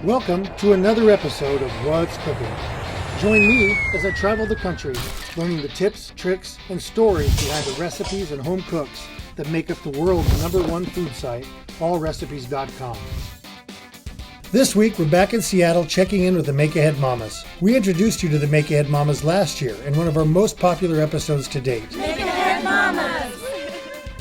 Welcome to another episode of What's Cooking. Join me as I travel the country, learning the tips, tricks, and stories behind the recipes and home cooks that make up the world's #1 food site, Allrecipes.com. This week, we're back in Seattle checking in with the Make Ahead Mamas. We introduced you to the Make Ahead Mamas last year in one of our most popular episodes to date. Make Ahead Mamas!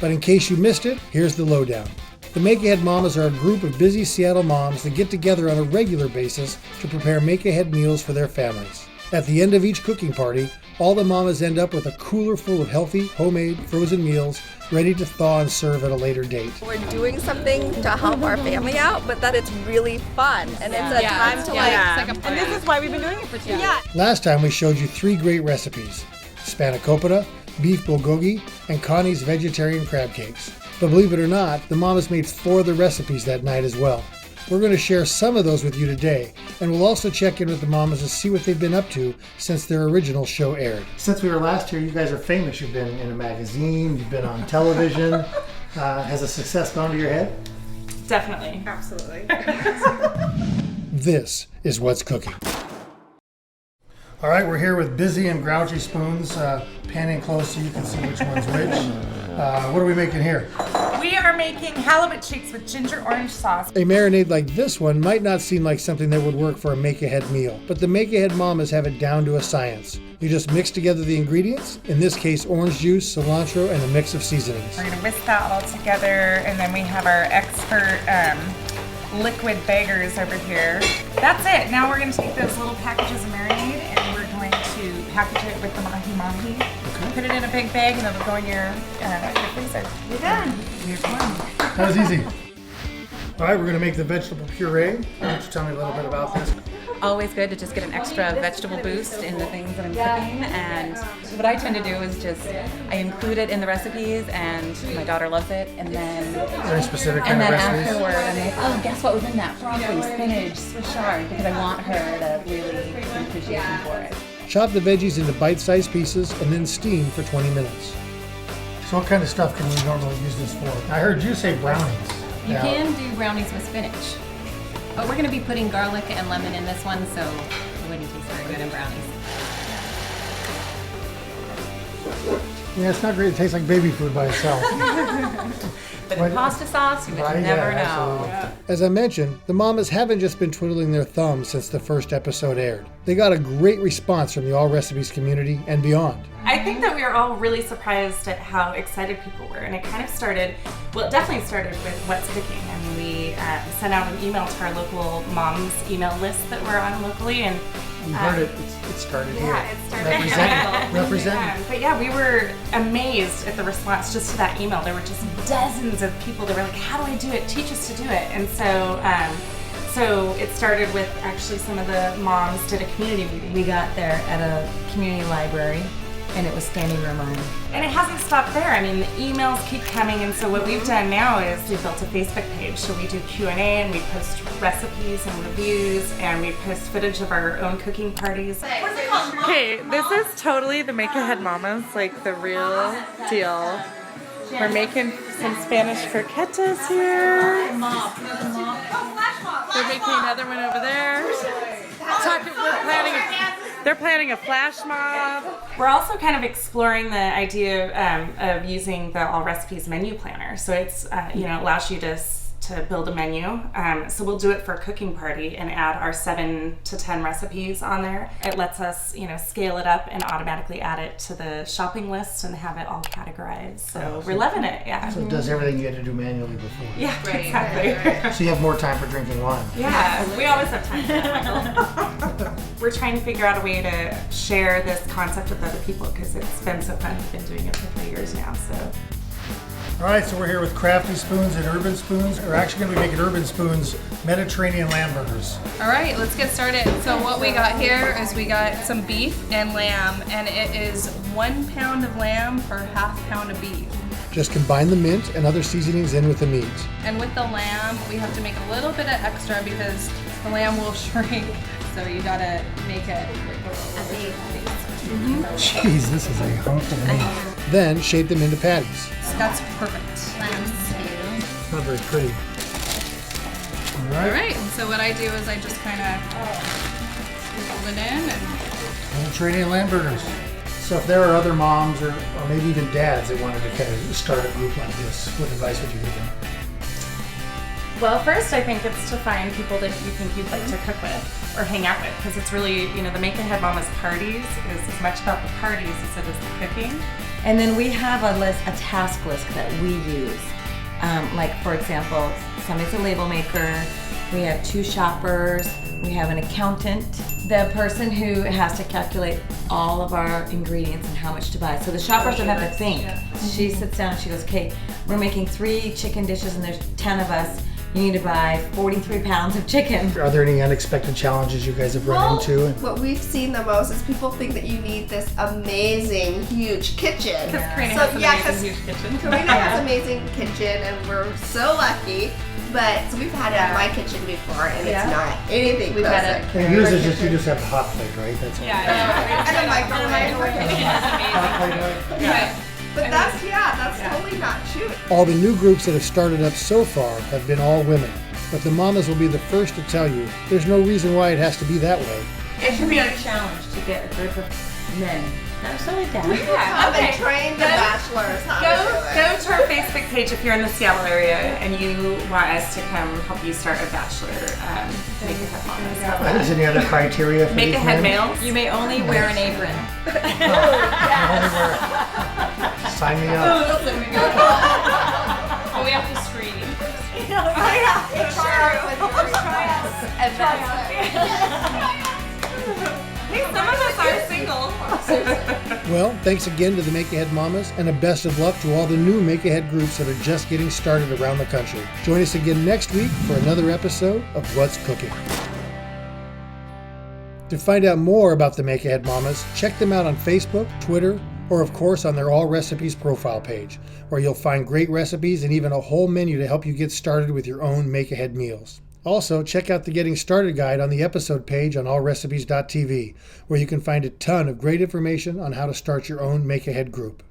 But in case you missed it, here's the lowdown. The Make Ahead Mamas are a group of busy Seattle moms that get together on a regular basis to prepare make-ahead meals for their families. At the end of each cooking party, all the mamas end up with a cooler full of healthy, homemade, frozen meals ready to thaw and serve at a later date. We're doing something to help our family out, but that it's really fun and it's a time to and this is why we've been doing it for 2 years. Yeah. Last time we showed you 3 great recipes: spanakopita, beef bulgogi, and Connie's vegetarian crab cakes. But believe it or not, the mamas made 4 of the recipes that night as well. We're going to share some of those with you today, and we'll also check in with the mamas to see what they've been up to since their original show aired. Since we were last here, you guys are famous. You've been in a magazine, you've been on television. Has a success gone to your head? Definitely. Absolutely. This is What's Cooking. All right, we're here with Busy and Grouchy Spoons, panning close so you can see which one's which. What are we making here? We are making halibut shakes with ginger orange sauce. A marinade like this one might not seem like something that would work for a make-ahead meal, but the make-ahead mamas have it down to a science. You just mix together the ingredients, in this case orange juice, cilantro, and a mix of seasonings. We're going to whisk that all together, and then we have our expert liquid baggers over here. That's it. Now we're going to take those little packages of marinade and we're going to package it with the mahi-mahi. Okay. Put it in a big bag and it'll go in your freezer. You're done. That was easy. All right, we're going to make the vegetable puree. Why don't you tell me a little bit about this? Always good to just get an extra vegetable boost in the things that I'm cooking, and what I tend to do is just I include it in the recipes, and my daughter loves it, and then Very specific kind of recipes? afterward I'm like, oh, guess what was in that? Broccoli, spinach, Swiss chard, because I want her to really get an appreciation for it. Chop the veggies into bite-sized pieces and then steam for 20 minutes. So what kind of stuff can we normally use this for? I heard you say brownies. You can do brownies with spinach. But we're going to be putting garlic and lemon in this one, so it wouldn't taste very good in brownies. Yeah, it's not great. It tastes like baby food by itself. But in pasta sauce, you would never know. Absolutely. As I mentioned, the mamas haven't just been twiddling their thumbs since the first episode aired. They got a great response from the All Recipes community and beyond. I think that we were all really surprised at how excited people were, and it kind of started, well, it definitely started with What's Cooking. I mean, we sent out an email to our local moms email list that we're on locally, and You heard it. It started here. yeah, it started Representing. But yeah, we were amazed at the response just to that email. There were just dozens of people that were like, how do I do it? Teach us to do it. And so it started with actually some of the moms did a community meeting. We got there at a community library and it was standing room only. And it hasn't stopped there. I mean, the emails keep coming, and so what we've done now is we built a Facebook page. So we do Q&A and we post recipes and reviews, and we post footage of our own cooking parties. Okay, this is totally the Make Ahead Mamas, like the real deal. We're making some Spanish croquetas here. They're making another one over there. They're planning a flash mob. We're also kind of exploring the idea of using the All Recipes menu planner. So it's allows you to build a menu. So we'll do it for a cooking party and add our 7 to 10 recipes on there. It lets us, scale it up and automatically add it to the shopping list and have it all categorized. So we're loving it. Yeah. So it does everything you had to do manually before. Yeah, right, exactly. So you have more time for drinking wine. Yeah, we always have time for that, Michael. We're trying to figure out a way to share this concept with other people because it's been so fun. We've been doing it for 3 years now, so. All right, so we're here with Crafty Spoons and Urban Spoons. We're actually going to be making Urban Spoons Mediterranean lamb burgers. All right, let's get started. So what we got here is we got some beef and lamb, and it is 1 pound of lamb per ½ pound of beef. Just combine the mint and other seasonings in with the meat. And with the lamb, we have to make a little bit of extra because the lamb will shrink. So you gotta make it a big piece. Jeez, this is a hunk of meat. Then shape them into patties. That's perfect. It's not very pretty. All right, and so what I do is I just kind of fold it in and Mediterranean lamb burgers. So if there are other moms or maybe even dads that wanted to kind of start a group like this, what advice would you give them? Well, first I think it's to find people that you think you'd like to cook with or hang out with, because it's really, the Make Ahead Mama's parties is as much about the parties as it is the cooking. And then we have a task list that we use. Like for example, somebody's a label maker, we have 2 shoppers, we have an accountant, the person who has to calculate all of our ingredients and how much to buy. So the shoppers don't have to think. Yeah. She sits down and she goes, okay, we're making 3 chicken dishes and there's 10 of us. You need to buy 43 pounds of chicken. Are there any unexpected challenges you guys have run into? What we've seen the most is people think that you need this amazing, huge kitchen. Because Karina has an amazing huge kitchen. Karina has an amazing kitchen, and we're so lucky. But so we've had it in my kitchen before, and it's not anything close. And yours is you just have a hot plate, right? That's all. And a microwave. Hot plate, right? But that's totally not true. All the new groups that have started up so far have been all women. But the mamas will be the first to tell you there's no reason why it has to be that way. It should be a challenge to get a group of men. No, silly dad. Come and train the bachelors how to do it. Go to our Facebook page if you're in the Seattle area and you want us to come help you start a bachelor Make Ahead Mamas. Is there any other criteria for Make these Ahead men? males? You may only wear an apron. Sign me up. oh, we have to screen you first. Hey, some of us are single. Well, thanks again to the Make Ahead Mamas, and a best of luck to all the new Make Ahead groups that are just getting started around the country. Join us again next week for another episode of What's Cooking. To find out more about the Make Ahead Mamas, check them out on Facebook, Twitter, or of course on their Allrecipes profile page, where you'll find great recipes and even a whole menu to help you get started with your own Make Ahead meals. Also, check out the Getting Started guide on the episode page on allrecipes.tv, where you can find a ton of great information on how to start your own Make Ahead group.